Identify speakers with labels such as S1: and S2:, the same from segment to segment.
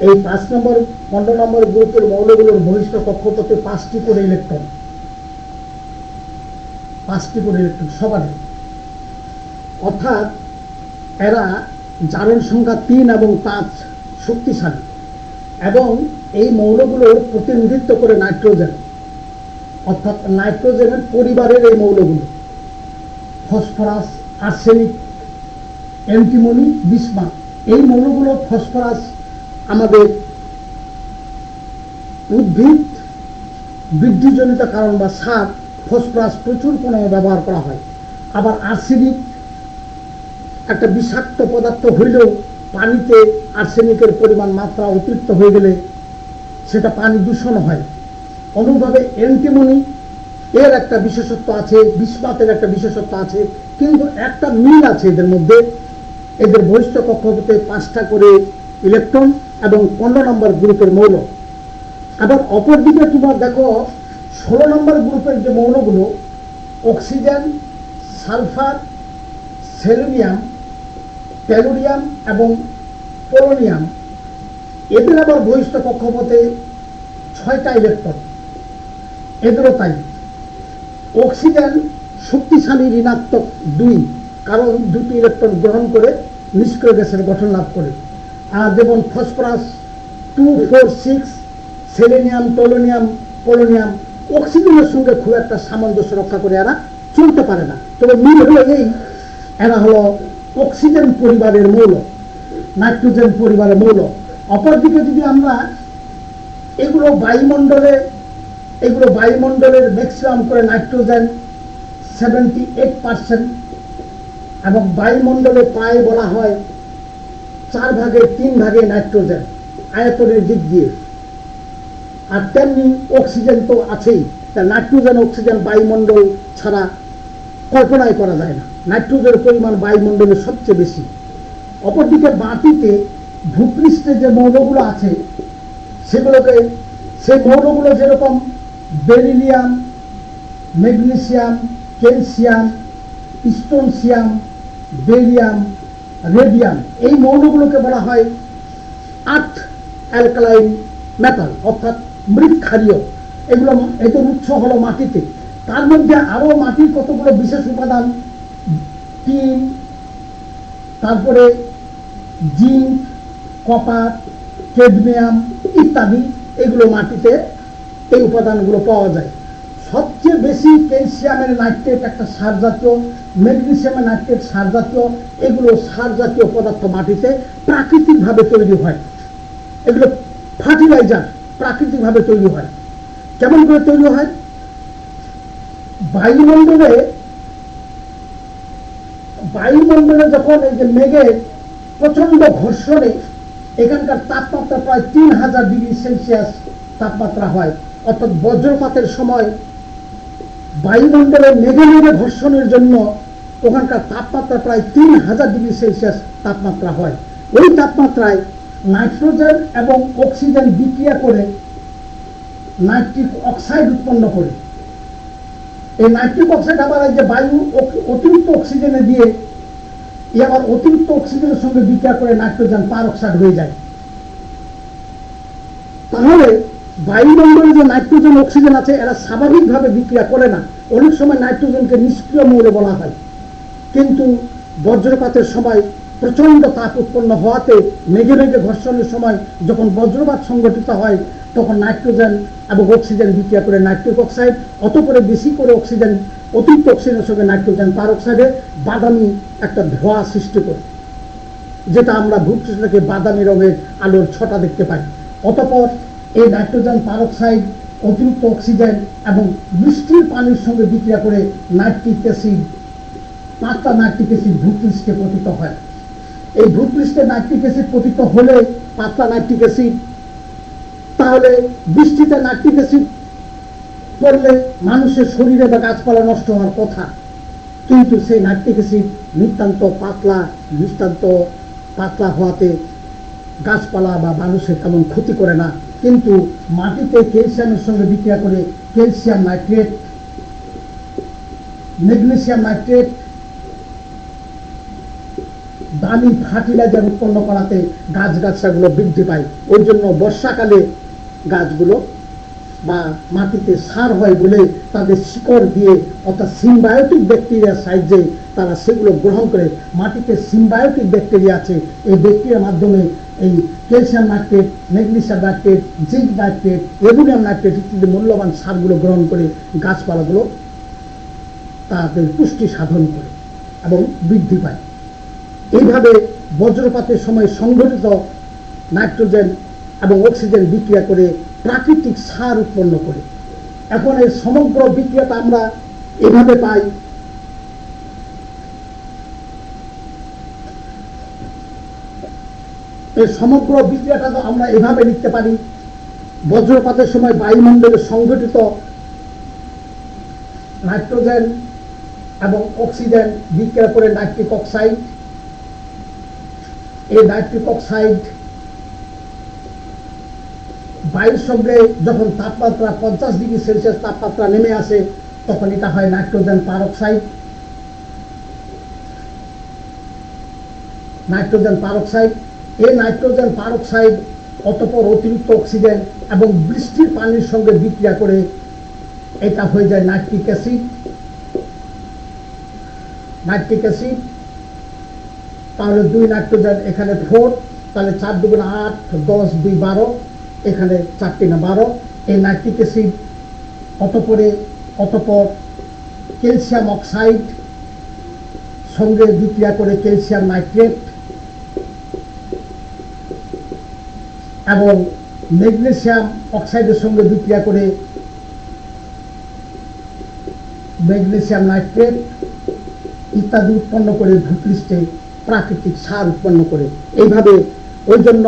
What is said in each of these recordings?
S1: এই 5 নম্বর 15 নম্বর গ্রুপের মৌলগুলোর বহিষ্ঠ কক্ষপথে 5টি করে ইলেকট্রন, 5টি করে ইলেকট্রন সবারই, অর্থাৎ এরা জারণ সংখ্যা 3 এবং 5 শক্তিশালী, এবং এই মৌলগুলোর প্রতিনিধিত্ব করে নাইট্রোজেন, অর্থাৎ নাইট্রোজেনের পরিবারের এই মৌলগুলো ফসফরাস, আর্সেনিক, অ্যান্টিমনি, বিসমাথ। এই মৌলগুলো ফসফরাস আমাদের উদ্ভিদ বৃদ্ধিজনিত কারণ বা সার, ফসফরাস প্রচুর পরিমাণে ব্যবহার করা হয়। আবার আর্সেনিক একটা বিষাক্ত পদার্থ হইলেও পানিতে আর্সেনিকের পরিমাণ মাত্রা অতিরিক্ত হয়ে গেলে সেটা পানি দূষণ হয়। অনুভাবে অ্যান্টিমনি এর একটা বিশেষত্ব আছে, বিসমাথের একটা বিশেষত্ব আছে, কিন্তু একটা মিল আছে এদের মধ্যে। এদের বহিষ্ঠ কক্ষপথে 5টা করে ইলেকট্রন এবং 15 নম্বর গ্রুপের মৌল। আবার অপরদিকে তোমার দেখো 16 নম্বর গ্রুপের যে মৌলগুলো অক্সিজেন, সালফার, সেলেনিয়াম, টেলুরিয়াম এবং পোলোনিয়াম, এদের আবার বহিষ্ঠ কক্ষপথে 6টা ইলেকট্রন। এদেরও তাই। অক্সিজেন শক্তিশালী ঋণাত্মক 2, কারণ 2টি ইলেকট্রন গ্রহণ করে নিষ্ক্রিয় গ্যাসের গঠন লাভ করে। আর যেমন ফসফরাস 2, 4, 6, সেলেনিয়াম, টোলোনিয়াম, পোলোনিয়াম অক্সিজেনের সঙ্গে খুব একটা সামঞ্জস্য রক্ষা করে এরা চলতে পারে না। তবে মিল হলো এই, এরা হলো অক্সিজেন পরিবারের মৌল, নাইট্রোজেন পরিবারের মৌল। অপরদিকে যদি আমরা এগুলো বায়ুমণ্ডলের ম্যাক্সিমাম করে নাইট্রোজেন 78%, এবং বায়ুমণ্ডলে প্রায় বলা হয় 4 ভাগের 3 ভাগে নাইট্রোজেন আয়তনের দিক দিয়ে। আর তেমনি অক্সিজেন তো আছেই, তা নাইট্রোজেন অক্সিজেন বায়ুমণ্ডল ছাড়া কল্পনাই করা যায় না। নাইট্রোজেনের পরিমাণ বায়ুমণ্ডলে সবচেয়ে বেশি। অপরদিকে মাটিতে ভূপৃষ্ঠে যে মৌলগুলো আছে সেই মৌলগুলো যেরকম beryllium, magnesium, calcium, strontium, barium, radium, এই মৌলগুলোকে বলা হয় আর্থ অ্যালকালাইন মেটাল, অর্থাৎ মৃৎক্ষারীয়। এদের উৎস হলো মাটিতে। তার মধ্যে আরো মাটির কতগুলো বিশেষ উপাদান, টিন, তারপরে জিঙ্ক, কপার, ক্যাডমিয়াম ইত্যাদি, এগুলো মাটিতে এই উপাদানগুলো পাওয়া যায়। সবচেয়ে বেশি ক্যালসিয়ামের নাইট্রেট একটা সার জাতীয়, ম্যাগনেসিয়ামের নাইট্রেট সার জাতীয়, এগুলো সার জাতীয় পদার্থ মাটিতে প্রাকৃতিকভাবে তৈরি হয়। এগুলো ফার্টিলাইজার প্রাকৃতিকভাবে তৈরি হয়। কেমন করে তৈরি হয়? বায়ুমণ্ডলে যখন এই যে মেঘের প্রচন্ড ঘর্ষণে এখানকার তাপমাত্রা প্রায় 3000 ডিগ্রি সেলসিয়াস তাপমাত্রা হয়, অর্থাৎ বজ্রপাতের সময় বায়ুমণ্ডলে মেঘে ঘর্ষণের জন্য ওখানকার তাপমাত্রা প্রায় 3000 ডিগ্রি সেলসিয়াস তাপমাত্রা হয়। ওই তাপমাত্রায় নাইট্রোজেন এবং অক্সিজেন বিক্রিয়া করে নাইট্রিক অক্সাইড উৎপন্ন করে। এই নাইট্রিক অক্সাইড আবার এই যে বায়ু অতিরিক্ত অক্সিজেনে দিয়ে আবার অতিরিক্ত অক্সিজেনের সঙ্গে বিক্রিয়া করে নাইট্রোজেন পার অক্সাইড হয়ে যায়। তাহলে বায়ুমণ্ডলে যে নাইট্রোজেন অক্সিজেন আছে এরা স্বাভাবিকভাবে বিক্রিয়া করে না। অনেক সময় নাইট্রোজেনকে নিষ্ক্রিয় মৌল বলা হয়, কিন্তু বজ্রপাতের সময় প্রচন্ড তাপ উৎপন্ন হওয়াতে মেঘে ঘর্ষণের সময় যখন বজ্রপাত সংঘটিত হয় তখন নাইট্রোজেন এবং অক্সিজেন বিক্রিয়া করে নাইট্রিক অক্সাইড, অতঃপরে বেশি করে অক্সিজেন, অতিরিক্ত অক্সিজেনের সঙ্গে নাইট্রোজেন পার অক্সাইডে বাদামি একটা ধোঁয়া সৃষ্টি করে, যেটা আমরা ভূপৃষ্ঠ থেকে বাদামি রঙের আলোর ছটা দেখতে পাই। অতঃপর এই নাইট্রোজেন পার অক্সাইড, অতিরিক্ত অক্সিজেন এবং বৃষ্টির পানির সঙ্গে বিক্রিয়া করে নাইট্রিক অ্যাসিড, পাতলা নাইট্রিক অ্যাসিড ভূপৃষ্ঠে পতিত হয়। এই ভূপৃষ্ঠে নাইট্রিক অ্যাসিড পতিত হলে পাতলা নাইট্রিক অ্যাসিড, তাহলে বৃষ্টিতে নাইট্রিক অ্যাসিড পড়লে মানুষের শরীরে বা গাছপালা নষ্ট হওয়ার কথা, কিন্তু সেই নাইট্রিক অ্যাসিড নিতান্ত পাতলা হওয়াতে গাছপালা বা মানুষের তেমন ক্ষতি করে না। কিন্তু মাটিতে ক্যালসিয়ামের সঙ্গে বিক্রিয়া করে ক্যালসিয়াম নাইট্রেট, ম্যাগনেসিয়াম নাইট্রেট, দামি ফার্টিলাইজার উৎপন্ন করাতে গাছগাছাগুলো বৃদ্ধি পায়। ওই জন্য বর্ষাকালে গাছগুলো বা মাটিতে সার হয় বলে তাদের শিকড় দিয়ে অর্থাৎ সিম্বায়োটিক ব্যাকটেরিয়ার সাহায্যে তারা সেগুলো গ্রহণ করে। মাটিতে সিম্বায়োটিক ব্যাকটেরিয়া আছে, এই ব্যাকটেরিয়ার মাধ্যমে এই calcium nitrate, magnesium nitrate, zinc nitrate, ammonium nitrate ইত্যাদি মূল্যবান সারগুলো গ্রহণ করে গাছপালাগুলো তাদের পুষ্টি সাধন করে এবং বৃদ্ধি পায়। এইভাবে বজ্রপাতের সময় সংঘটিত নাইট্রোজেন এবং অক্সিজেন বিক্রিয়া করে প্রাকৃতিক সার উৎপন্ন করে। এখন এই সমগ্র বিক্রিয়াটা আমরা এভাবে পাই। এই সমগ্র বিক্রিয়াটা তো আমরা এভাবে লিখতে পারি, বজ্রপাতের সময় বায়ুমণ্ডলে সংঘটিত নাইট্রোজেন এবং অক্সিজেন বিক্রিয়া করে নাইট্রিক অক্সাইড, এই নাইট্রিক অক্সাইড বায়ুর সঙ্গে যখন তাপমাত্রা 50 ডিগ্রি সেলসিয়াস তাপমাত্রা নেমে আসে তখন এটা হয় নাইট্রোজেন পারঅক্সাইড। নাইট্রোজেন পারঅক্সাইড, এই নাইট্রোজেন পারঅক্সাইড অতঃপর অতিরিক্ত অক্সিজেন এবং বৃষ্টির পানির সঙ্গে বিক্রিয়া করে এটা হয়ে যায় নাইট্রিক অ্যাসিড। নাইট্রিক অ্যাসিড তাহলে 2 নাইট্রোজেন, এখানে 4, তাহলে 4 দুগুণ 8, 10 2 12, এখানে 4 3 12। এই নাইট্রিক অ্যাসিড অতঃপর ক্যালসিয়াম অক্সাইড সঙ্গে বিক্রিয়া করে ক্যালসিয়াম নাইট্রেট এবং ম্যাগনেসিয়াম অক্সাইডের সঙ্গে বিক্রিয়া করে ম্যাগনেসিয়াম নাইট্রেট ইত্যাদি উৎপন্ন করে ভূপৃষ্ঠে প্রাকৃতিক সার উৎপন্ন করে। এইভাবে ওই জন্য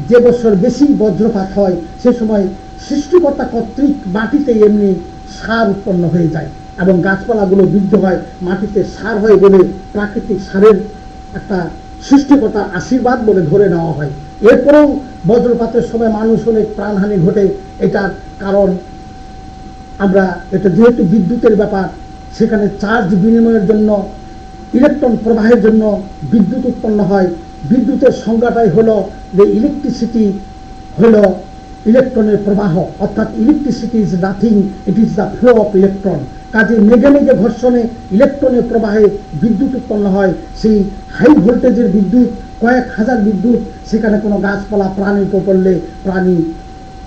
S1: যে বছর বেশি বজ্রপাত হয় সে সময় সৃষ্টিকর্তা কর্তৃক মাটিতে এমনি সার উৎপন্ন হয়ে যায় এবং গাছপালাগুলো বৃদ্ধি হয়, মাটিতে সার হয় বলে প্রাকৃতিক সারের একটা সৃষ্টিকর্তার আশীর্বাদ বলে ধরে নেওয়া হয়। এরপরেও বজ্রপাতের সময় মানুষ অনেক প্রাণহানি ঘটে। এটার কারণ আমরা এটা যেহেতু বিদ্যুতের ব্যাপার, সেখানে চার্জ বিনিময়ের জন্য ইলেকট্রন প্রবাহের জন্য বিদ্যুৎ উৎপন্ন হয়। বিদ্যুতের সংজ্ঞাটাই হলো যে ইলেকট্রিসিটি হলো ইলেকট্রনের প্রবাহ, অর্থাৎ electricity is nothing, it is the flow of electron. কাজে মেঘে মেঘে ঘর্ষণে ইলেকট্রনের প্রবাহে বিদ্যুৎ উৎপন্ন হয়। সেই হাই ভোল্টেজের বিদ্যুৎ, কয়েক হাজার বিদ্যুৎ, সেখানে কোনো গাছপালা প্রাণীর উপর পড়লে প্রাণী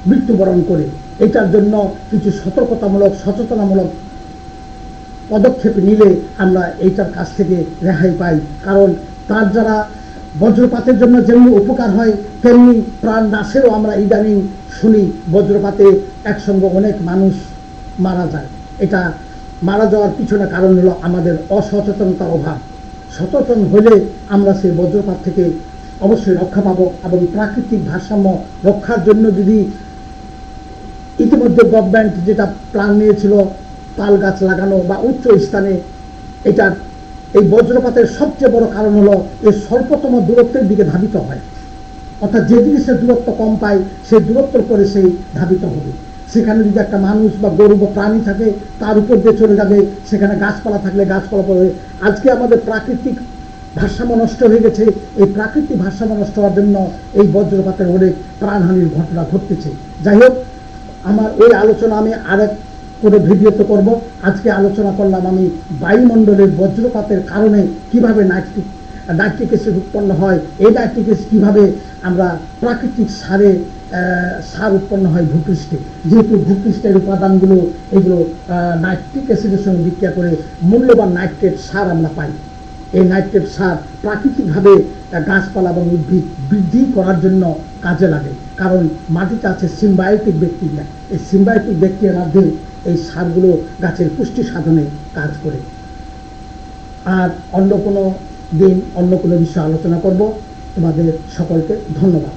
S1: মৃত্যুবরণ করে। এটার জন্য কিছু সতর্কতামূলক সচেতনামূলক পদক্ষেপ নিলে আমরা এইটার কাছ থেকে রেহাই পাই। কারণ তার যারা বজ্রপাতের জন্য যেমনি উপকার হয় তেমনি প্রাণ নাশেরও আমরা ইদানিং শুনি। বজ্রপাতে একসঙ্গে অনেক মানুষ মারা যায়। এটা মারা যাওয়ার পিছনে কারণ হলো আমাদের অসচেতনতার অভাব। সচেতন হলে আমরা সেই বজ্রপাত থেকে অবশ্যই রক্ষা পাবো এবং প্রাকৃতিক ভারসাম্য রক্ষার জন্য যদি ইতিমধ্যে গভর্নমেন্ট যেটা প্ল্যান নিয়েছিল তাল গাছ লাগানো বা উচ্চ স্থানে, এটার এই বজ্রপাতের সবচেয়ে বড় কারণ হলো এই স্বল্পতম দূরত্বের দিকে ধাবিত হয়। অর্থাৎ যেদিকে সে দূরত্ব কম পায় সেই দূরত্বের পরে সেই ধাবিত হবে। সেখানে যদি একটা মানুষ বা গরু বা প্রাণী থাকে তার উপর দিয়ে চলে যাবে, সেখানে গাছপালা থাকলে গাছপালা পড়বে। আজকে আমাদের প্রাকৃতিক ভারসাম্য নষ্ট হয়ে গেছে। এই প্রাকৃতিক ভারসাম্য নষ্ট হওয়ার জন্য এই বজ্রপাতের অনেক প্রাণহানির ঘটনা ঘটতেছে। যাই হোক, আমার এই আলোচনা আমি আরেক করে ভিডিওতে করব। আজকে আলোচনা করলাম আমি বায়ুমণ্ডলের বজ্রপাতের কারণে কিভাবে নাইট্রিক অ্যাসিড উৎপন্ন হয়, এই নাইট্রিক অ্যাসিড কীভাবে আমরা প্রাকৃতিক সার উৎপন্ন হয় ভূপৃষ্ঠে। যেহেতু ভূপৃষ্ঠের উপাদানগুলো এগুলো নাইট্রিক অ্যাসিডের সঙ্গে বিক্রিয়া করে মূল্যবান নাইট্রেট সার আমরা পাই। এই নাইট্রেট সার প্রাকৃতিকভাবে গাছপালা এবং উদ্ভিদ বৃদ্ধি করার জন্য কাজে লাগে। কারণ মাটিতে আছে সিম্বায়োটিক ব্যাকটেরিয়া। এই সিম্বায়োটিক ব্যাকটেরিয়ার মাধ্যমে এই সারগুলো গাছের পুষ্টি সাধনে কাজ করে। আর অন্য কোনো দিন অন্য কোনো বিষয়ে আলোচনা করব। তোমাদের সকলকে ধন্যবাদ।